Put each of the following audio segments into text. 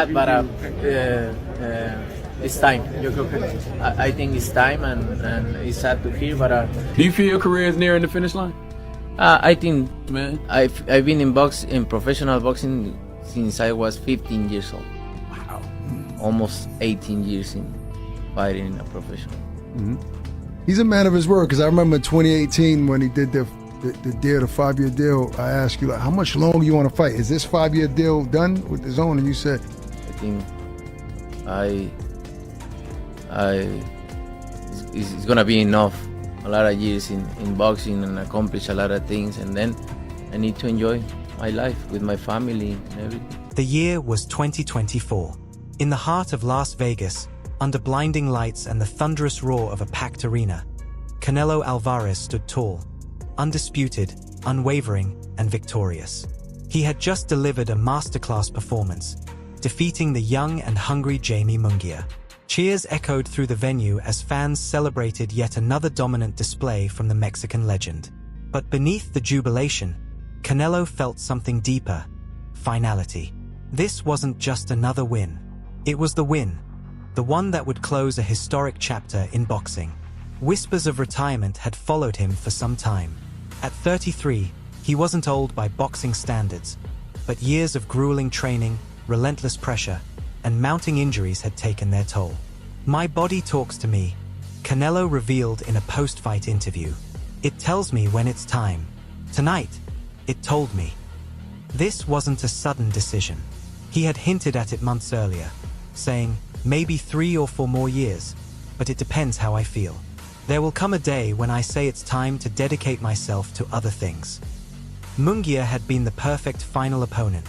But it's time. I think it's time, and it's sad to hear. But Do you feel your career is nearing the finish line? I think, Man, I've been in professional boxing since I was 15 years old. wow. Almost 18 years in fighting in a professional. He's a man of his word, because I remember in 2018 when he did the deal, the 5-year deal, I asked you, like, how much longer you want to fight? Is this 5-year deal done with the zone? And you said, I think it's gonna be enough. A lot of years in boxing and accomplish a lot of things, and then I need to enjoy my life with my family and everything. The year was 2024. In the heart of Las Vegas, under blinding lights and the thunderous roar of a packed arena, Canelo Alvarez stood tall, undisputed, unwavering, and victorious. He had just delivered a masterclass performance, defeating the young and hungry Jamie Munguia. Cheers echoed through the venue as fans celebrated yet another dominant display from the Mexican legend. But beneath the jubilation, Canelo felt something deeper: finality. This wasn't just another win. It was the win, the one that would close a historic chapter in boxing. Whispers of retirement had followed him for some time. At 33, he wasn't old by boxing standards, but years of grueling training, relentless pressure, and mounting injuries had taken their toll. "My body talks to me," Canelo revealed in a post-fight interview. "It tells me when it's time. Tonight, it told me." This wasn't a sudden decision. He had hinted at it months earlier, saying, "Maybe 3 or 4 more years, but it depends how I feel. There will come a day when I say it's time to dedicate myself to other things." Munguia had been the perfect final opponent,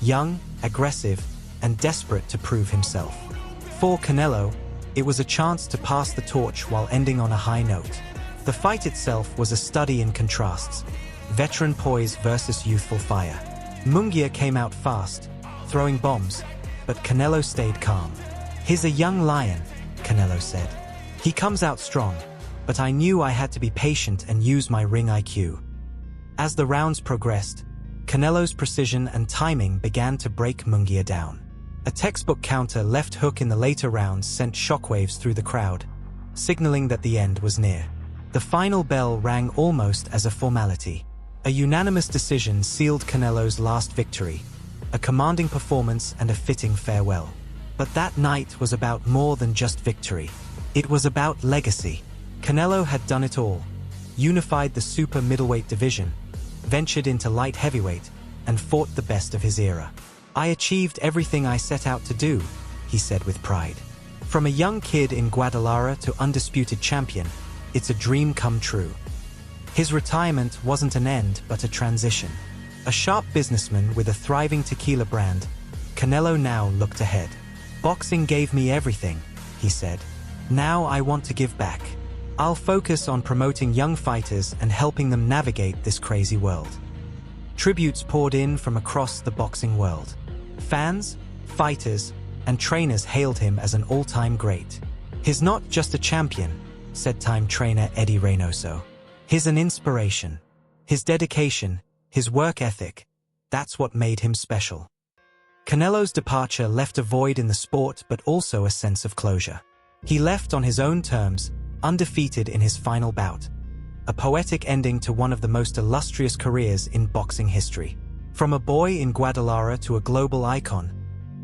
young, aggressive, and desperate to prove himself. For Canelo, it was a chance to pass the torch while ending on a high note. The fight itself was a study in contrasts, veteran poise versus youthful fire. Munguia came out fast, throwing bombs, but Canelo stayed calm. "He's a young lion," Canelo said. "He comes out strong, but I knew I had to be patient and use my ring IQ." As the rounds progressed, Canelo's precision and timing began to break Munguia down. A textbook counter left hook in the later rounds sent shockwaves through the crowd, signaling that the end was near. The final bell rang almost as a formality. A unanimous decision sealed Canelo's last victory, a commanding performance and a fitting farewell. But that night was about more than just victory. It was about legacy. Canelo had done it all: unified the super middleweight division, ventured into light heavyweight, and fought the best of his era. "I achieved everything I set out to do," he said with pride. "From a young kid in Guadalajara to undisputed champion, it's a dream come true." His retirement wasn't an end but a transition. A sharp businessman with a thriving tequila brand, Canelo now looked ahead. "Boxing gave me everything," he said. "Now I want to give back. I'll focus on promoting young fighters and helping them navigate this crazy world." Tributes poured in from across the boxing world. Fans, fighters, and trainers hailed him as an all-time great. "He's not just a champion," said time trainer Eddie Reynoso. "He's an inspiration. His dedication, his work ethic, that's what made him special." Canelo's departure left a void in the sport but also a sense of closure. He left on his own terms, undefeated in his final bout. A poetic ending to one of the most illustrious careers in boxing history. From a boy in Guadalajara to a global icon,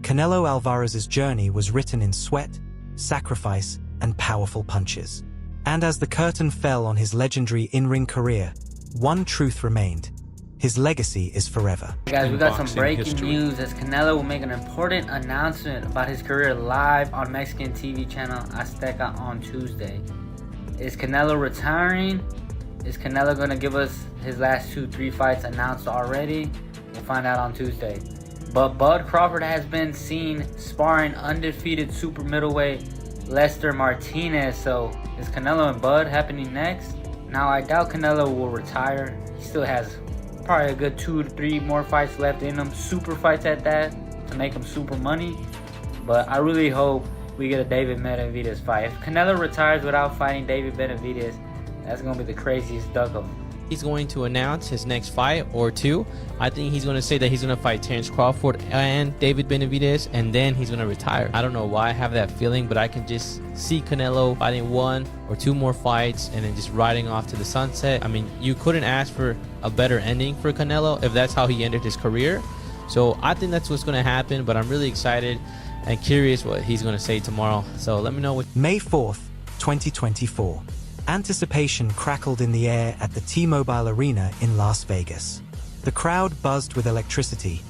Canelo Alvarez's journey was written in sweat, sacrifice, and powerful punches. And as the curtain fell on his legendary in-ring career, one truth remained: his legacy is forever. Hey guys, we got some breaking news as Canelo will make an important announcement about his career live on Mexican TV channel Azteca on Tuesday. Is Canelo retiring? Is Canelo going to give us his last 2-3 fights announced already? We'll find out on Tuesday. But Bud Crawford has been seen sparring undefeated super middleweight Lester Martinez. So is Canelo and Bud happening next? Now I doubt Canelo will retire. He still has probably a good 2 to 3 more fights left in him. Super fights at that to make him super money. But I really hope we get a David Benavidez fight. If Canelo retires without fighting David Benavidez, that's going to be the craziest duck of he's going to announce his next fight or two. I think he's going to say that he's going to fight Terence Crawford and David Benavidez, and then he's going to retire. I don't know why I have that feeling, but I can just see Canelo fighting 1 or 2 more fights and then just riding off to the sunset. I mean, you couldn't ask for a better ending for Canelo if that's how he ended his career. So I think that's what's going to happen, but I'm really excited and curious what he's going to say tomorrow. So let me know what. May 4th, 2024. Anticipation crackled in the air at the T-Mobile Arena in Las Vegas. The crowd buzzed with electricity,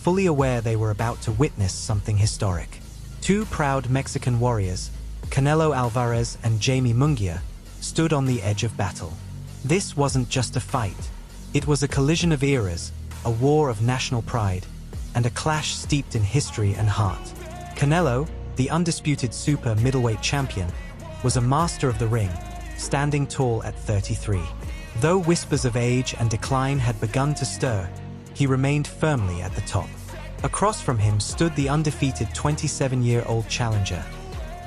fully aware they were about to witness something historic. 2 proud Mexican warriors, Canelo Alvarez and Jamie Munguia, stood on the edge of battle. This wasn't just a fight. It was a collision of eras, a war of national pride, and a clash steeped in history and heart. Canelo, the undisputed super middleweight champion, was a master of the ring, standing tall at 33. Though whispers of age and decline had begun to stir, he remained firmly at the top. Across from him stood the undefeated 27-year-old challenger,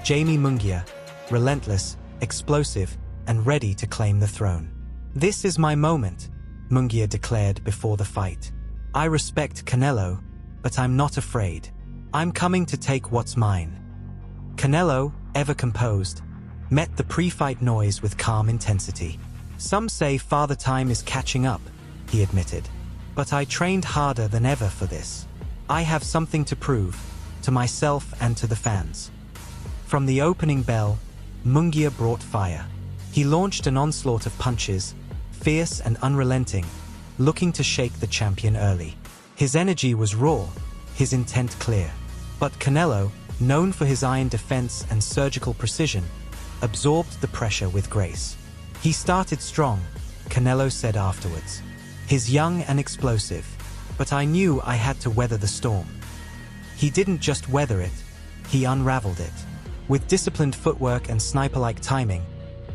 Jamie Munguia, relentless, explosive, and ready to claim the throne. "This is my moment," Munguia declared before the fight. "I respect Canelo, but I'm not afraid. I'm coming to take what's mine." Canelo, ever composed, met the pre-fight noise with calm intensity. "Some say Father Time is catching up," he admitted. "But I trained harder than ever for this. I have something to prove, to myself and to the fans." From the opening bell, Munguia brought fire. He launched an onslaught of punches, fierce and unrelenting, looking to shake the champion early. His energy was raw, his intent clear. But Canelo, known for his iron defense and surgical precision, absorbed the pressure with grace. "He started strong," Canelo said afterwards. "He's young and explosive, but I knew I had to weather the storm." He didn't just weather it, he unraveled it. With disciplined footwork and sniper-like timing,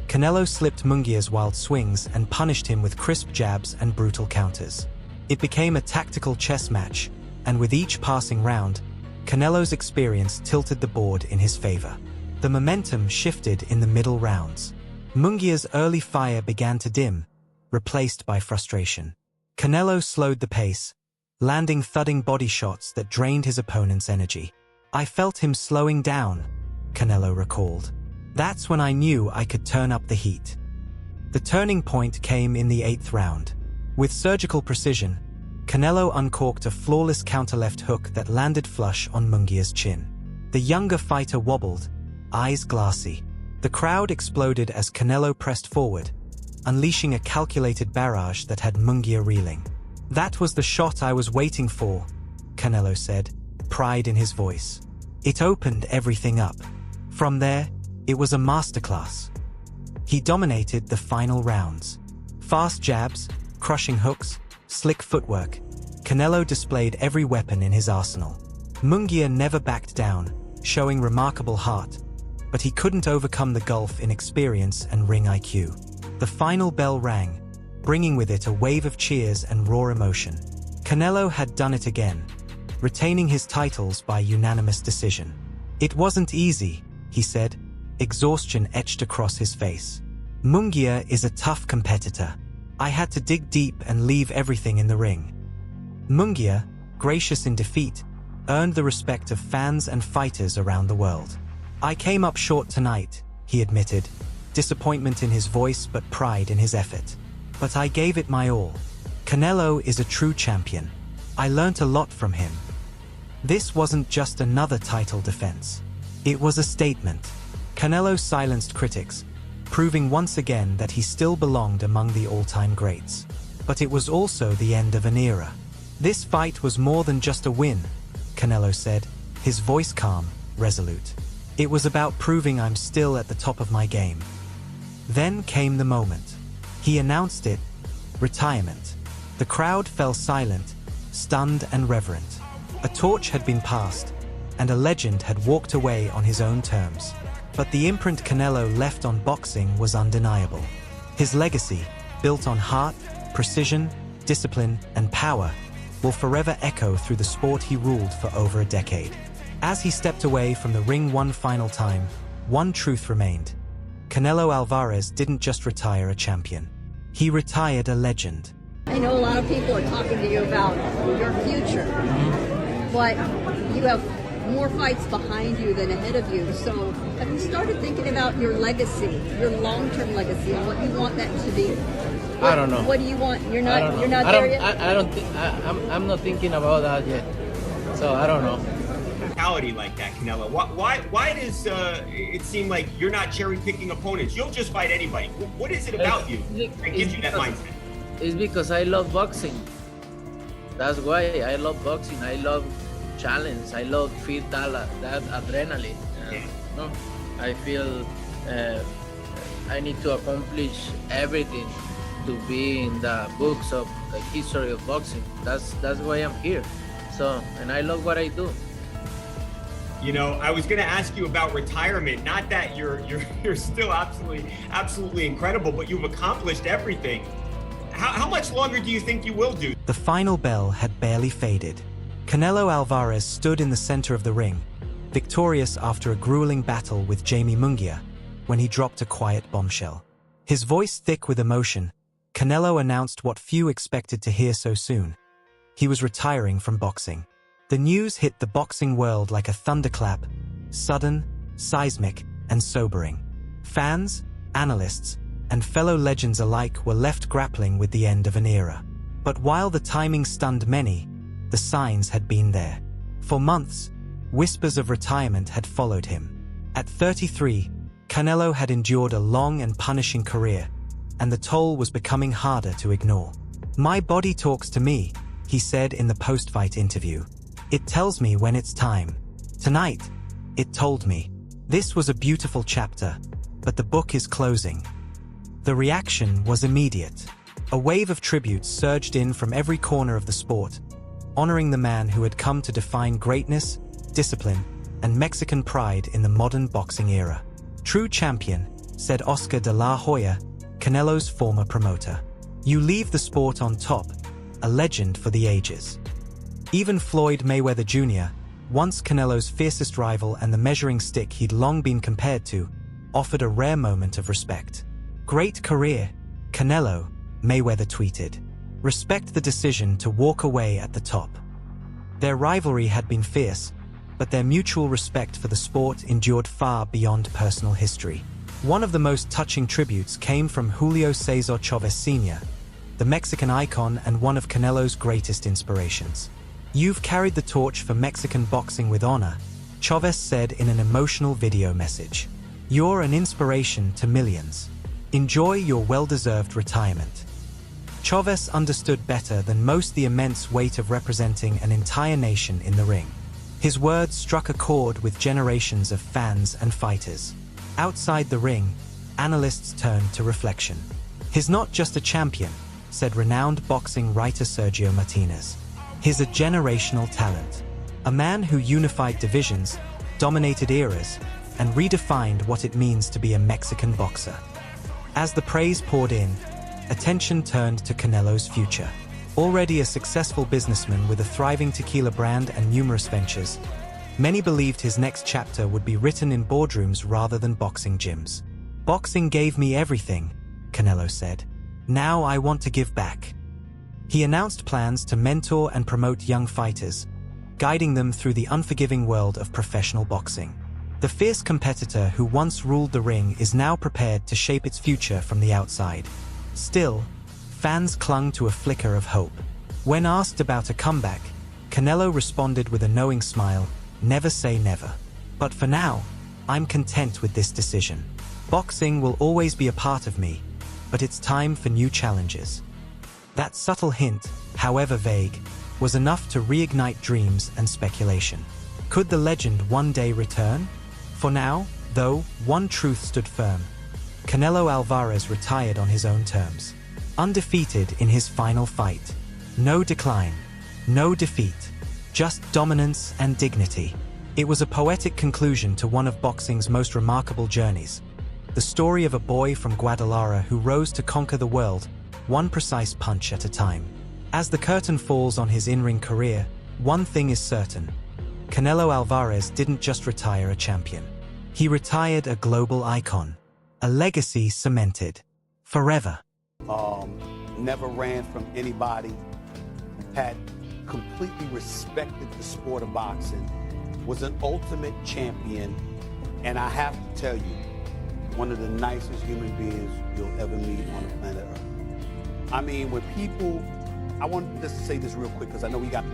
Canelo slipped Munguia's wild swings and punished him with crisp jabs and brutal counters. It became a tactical chess match, and with each passing round, Canelo's experience tilted the board in his favor. The momentum shifted in the middle rounds. Munguia's early fire began to dim, replaced by frustration. Canelo slowed the pace, landing thudding body shots that drained his opponent's energy. "I felt him slowing down," Canelo recalled. "That's when I knew I could turn up the heat." The turning point came in the 8th round. With surgical precision, Canelo uncorked a flawless counter-left hook that landed flush on Munguia's chin. The younger fighter wobbled, eyes glassy. The crowd exploded as Canelo pressed forward, unleashing a calculated barrage that had Munguia reeling. "That was the shot I was waiting for," Canelo said, pride in his voice. "It opened everything up. From there, it was a masterclass." He dominated the final rounds. Fast jabs, crushing hooks, slick footwork. Canelo displayed every weapon in his arsenal. Munguia never backed down, showing remarkable heart, but he couldn't overcome the gulf in experience and ring IQ. The final bell rang, bringing with it a wave of cheers and raw emotion. Canelo had done it again, retaining his titles by unanimous decision. "It wasn't easy," he said, exhaustion etched across his face. "Munguia is a tough competitor. I had to dig deep and leave everything in the ring." Munguia, gracious in defeat, earned the respect of fans and fighters around the world. "I came up short tonight," he admitted, disappointment in his voice but pride in his effort. "But I gave it my all. Canelo is a true champion. I learnt a lot from him." This wasn't just another title defense. It was a statement. Canelo silenced critics, proving once again that he still belonged among the all-time greats. But it was also the end of an era. "This fight was more than just a win," Canelo said, his voice calm, resolute. "It was about proving I'm still at the top of my game." Then came the moment. He announced it, retirement. The crowd fell silent, stunned and reverent. A torch had been passed, and a legend had walked away on his own terms. But the imprint Canelo left on boxing was undeniable. His legacy, built on heart, precision, discipline, and power, will forever echo through the sport he ruled for over a decade. As he stepped away from the ring one final time, one truth remained. Canelo Alvarez didn't just retire a champion. He retired a legend. I know a lot of people are talking to you about your future, but you have more fights behind you than ahead of you. So have you started thinking about your legacy, your long-term legacy, and what you want that to be? I don't know. What do you want? You're not. I don't know. You're not I there don't, yet. I don't think I'm not thinking about that yet. So I don't know. Mentality like that, Canelo. Why does it seem like you're not cherry picking opponents? You'll just fight anybody. What is it about you that gives you that mindset? It's because I love boxing. That's why I love boxing. I love challenge. I love feel that adrenaline. Yeah. No, I feel I need to accomplish everything to be in the books of the history of boxing. That's why I'm here. So, and I love what I do. You know, I was going to ask you about retirement. Not that you're still absolutely incredible, but you've accomplished everything. How much longer do you think you will do? The final bell had barely faded. Canelo Alvarez stood in the center of the ring, victorious after a grueling battle with Jamie Munguia, when he dropped a quiet bombshell. His voice thick with emotion, Canelo announced what few expected to hear so soon. He was retiring from boxing. The news hit the boxing world like a thunderclap, sudden, seismic, and sobering. Fans, analysts, and fellow legends alike were left grappling with the end of an era. But while the timing stunned many, the signs had been there. For months, whispers of retirement had followed him. At 33, Canelo had endured a long and punishing career, and the toll was becoming harder to ignore. "My body talks to me," he said in the post-fight interview. "It tells me when it's time. Tonight, it told me. This was a beautiful chapter, but the book is closing." The reaction was immediate. A wave of tributes surged in from every corner of the sport, honoring the man who had come to define greatness, discipline, and Mexican pride in the modern boxing era. "True champion," said Oscar de la Hoya, Canelo's former promoter. "You leave the sport on top, a legend for the ages." Even Floyd Mayweather Jr., once Canelo's fiercest rival and the measuring stick he'd long been compared to, offered a rare moment of respect. "Great career, Canelo," Mayweather tweeted. "Respect the decision to walk away at the top." Their rivalry had been fierce, but their mutual respect for the sport endured far beyond personal history. One of the most touching tributes came from Julio Cesar Chavez Sr., the Mexican icon and one of Canelo's greatest inspirations. "You've carried the torch for Mexican boxing with honor," Chavez said in an emotional video message. "You're an inspiration to millions. Enjoy your well-deserved retirement." Chavez understood better than most the immense weight of representing an entire nation in the ring. His words struck a chord with generations of fans and fighters. Outside the ring, analysts turned to reflection. "He's not just a champion," said renowned boxing writer Sergio Martinez. "He's a generational talent. A man who unified divisions, dominated eras, and redefined what it means to be a Mexican boxer." As the praise poured in, attention turned to Canelo's future. Already a successful businessman with a thriving tequila brand and numerous ventures, many believed his next chapter would be written in boardrooms rather than boxing gyms. "Boxing gave me everything," Canelo said. "Now I want to give back." He announced plans to mentor and promote young fighters, guiding them through the unforgiving world of professional boxing. The fierce competitor who once ruled the ring is now prepared to shape its future from the outside. Still, fans clung to a flicker of hope. When asked about a comeback, Canelo responded with a knowing smile, "Never say never. But for now, I'm content with this decision. Boxing will always be a part of me, but it's time for new challenges." That subtle hint, however vague, was enough to reignite dreams and speculation. Could the legend one day return? For now, though, one truth stood firm. Canelo Alvarez retired on his own terms. Undefeated in his final fight. No decline, no defeat, just dominance and dignity. It was a poetic conclusion to one of boxing's most remarkable journeys. The story of a boy from Guadalajara who rose to conquer the world, one precise punch at a time. As the curtain falls on his in-ring career, one thing is certain. Canelo Alvarez didn't just retire a champion. He retired a global icon. A legacy cemented. Forever. never ran from anybody, had completely respected the sport of boxing, was an ultimate champion, and I have to tell you, one of the nicest human beings you'll ever meet on the planet Earth. I mean, when people, I want just to say this real quick because I know we got.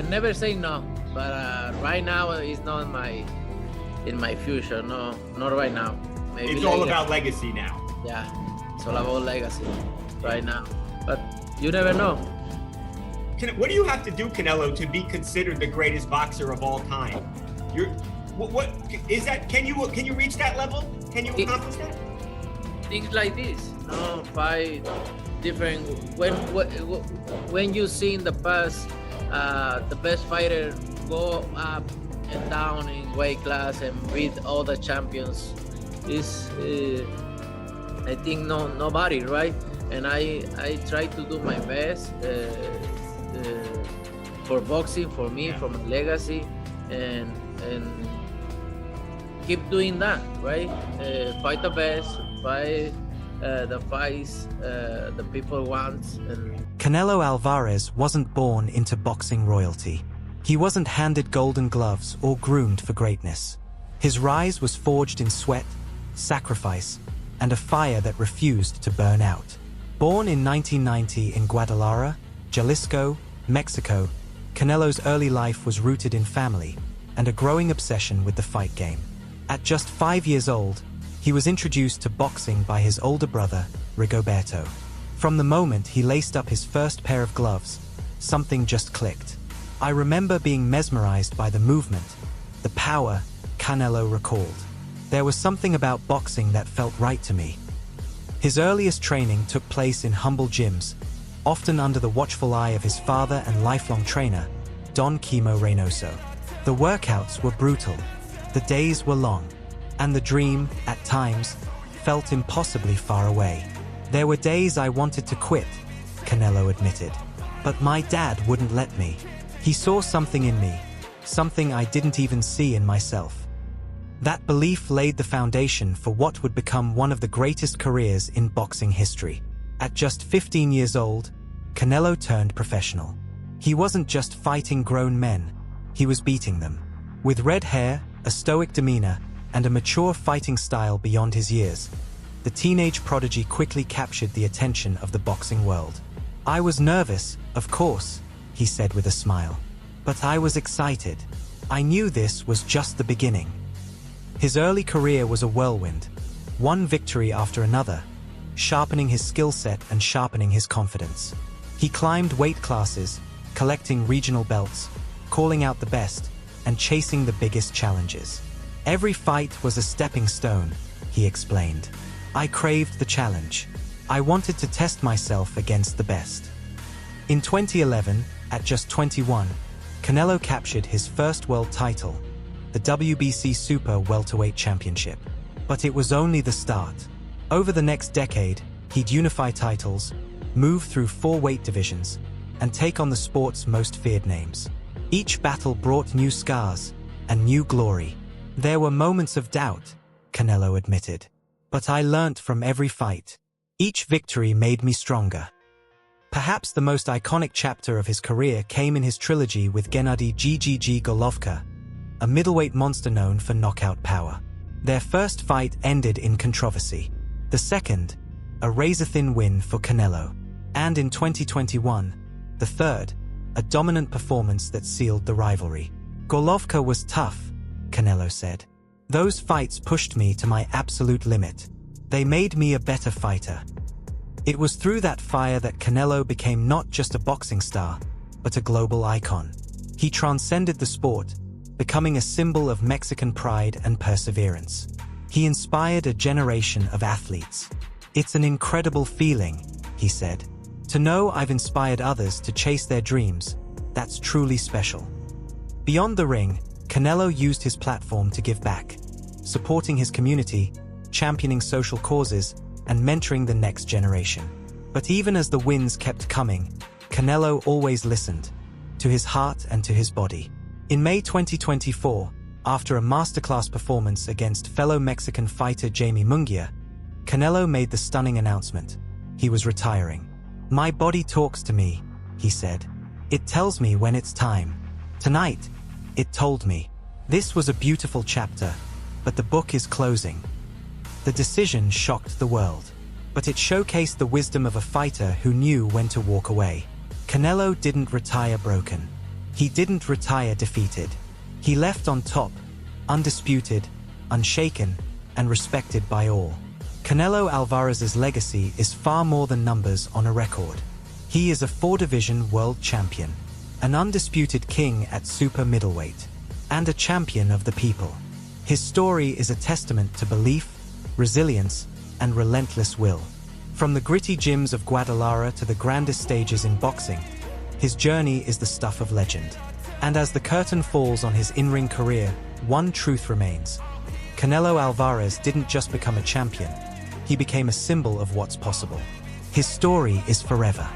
Never say no, but right now it's not in my future. No, not right now. Maybe it's all later. about legacy now. Yeah, it's all about legacy right now. But you never know. What do you have to do, Canelo, to be considered the greatest boxer of all time? What is that? Can you reach that level? Can you accomplish that? Things like this, fight different. When you see in the past, the best fighter go up and down in weight class and beat all the champions, is I think nobody, right? And I try to do my best for boxing, for me, for my legacy, and keep doing that, right? Fight the best, fight the fights the people want. And Canelo Alvarez wasn't born into boxing royalty. He wasn't handed golden gloves or groomed for greatness. His rise was forged in sweat, sacrifice, and a fire that refused to burn out. Born in 1990 in Guadalajara, Jalisco, Mexico, Canelo's early life was rooted in family and a growing obsession with the fight game. At just 5 years old, he was introduced to boxing by his older brother, Rigoberto. From the moment he laced up his first pair of gloves, something just clicked. I remember being mesmerized by the movement, the power, Canelo recalled. There was something about boxing that felt right to me. His earliest training took place in humble gyms, often under the watchful eye of his father and lifelong trainer, Don Quimo Reynoso. The workouts were brutal, the days were long, and the dream, at times, felt impossibly far away. There were days I wanted to quit, Canelo admitted. But my dad wouldn't let me. He saw something in me, something I didn't even see in myself. That belief laid the foundation for what would become one of the greatest careers in boxing history. At just 15 years old, Canelo turned professional. He wasn't just fighting grown men, he was beating them. With red hair, a stoic demeanor, and a mature fighting style beyond his years, the teenage prodigy quickly captured the attention of the boxing world. I was nervous, of course, he said with a smile. But I was excited. I knew this was just the beginning. His early career was a whirlwind, one victory after another, sharpening his skill set and sharpening his confidence. He climbed weight classes, collecting regional belts, calling out the best, and chasing the biggest challenges. Every fight was a stepping stone, he explained. I craved the challenge. I wanted to test myself against the best. In 2011, at just 21, Canelo captured his first world title, the WBC Super Welterweight Championship. But it was only the start. Over the next decade, he'd unify titles, move through 4 weight divisions, and take on the sport's most feared names. Each battle brought new scars and new glory. There were moments of doubt, Canelo admitted. But I learnt from every fight. Each victory made me stronger. Perhaps the most iconic chapter of his career came in his trilogy with Gennady "GGG" Golovka, a middleweight monster known for knockout power. Their first fight ended in controversy. The second, a razor-thin win for Canelo. And in 2021, the third, a dominant performance that sealed the rivalry. Golovka was tough, Canelo said. Those fights pushed me to my absolute limit. They made me a better fighter. It was through that fire that Canelo became not just a boxing star, but a global icon. He transcended the sport, becoming a symbol of Mexican pride and perseverance. He inspired a generation of athletes. It's an incredible feeling, he said. To know I've inspired others to chase their dreams, that's truly special. Beyond the ring, Canelo used his platform to give back, supporting his community, championing social causes, and mentoring the next generation. But even as the wins kept coming, Canelo always listened, to his heart and to his body. In May 2024, after a masterclass performance against fellow Mexican fighter Jaime Munguia, Canelo made the stunning announcement. he was retiring. "My body talks to me," he said. "It tells me when it's time. Tonight, it told me." This was a beautiful chapter, but the book is closing. The decision shocked the world, but it showcased the wisdom of a fighter who knew when to walk away. Canelo didn't retire broken. He didn't retire defeated. He left on top, undisputed, unshaken, and respected by all. Canelo Alvarez's legacy is far more than numbers on a record. He is a 4-division world champion, an undisputed king at super middleweight, and a champion of the people. His story is a testament to belief, resilience, and relentless will. From the gritty gyms of Guadalajara to the grandest stages in boxing, his journey is the stuff of legend. And as the curtain falls on his in-ring career, one truth remains. Canelo Alvarez didn't just become a champion, he became a symbol of what's possible. His story is forever.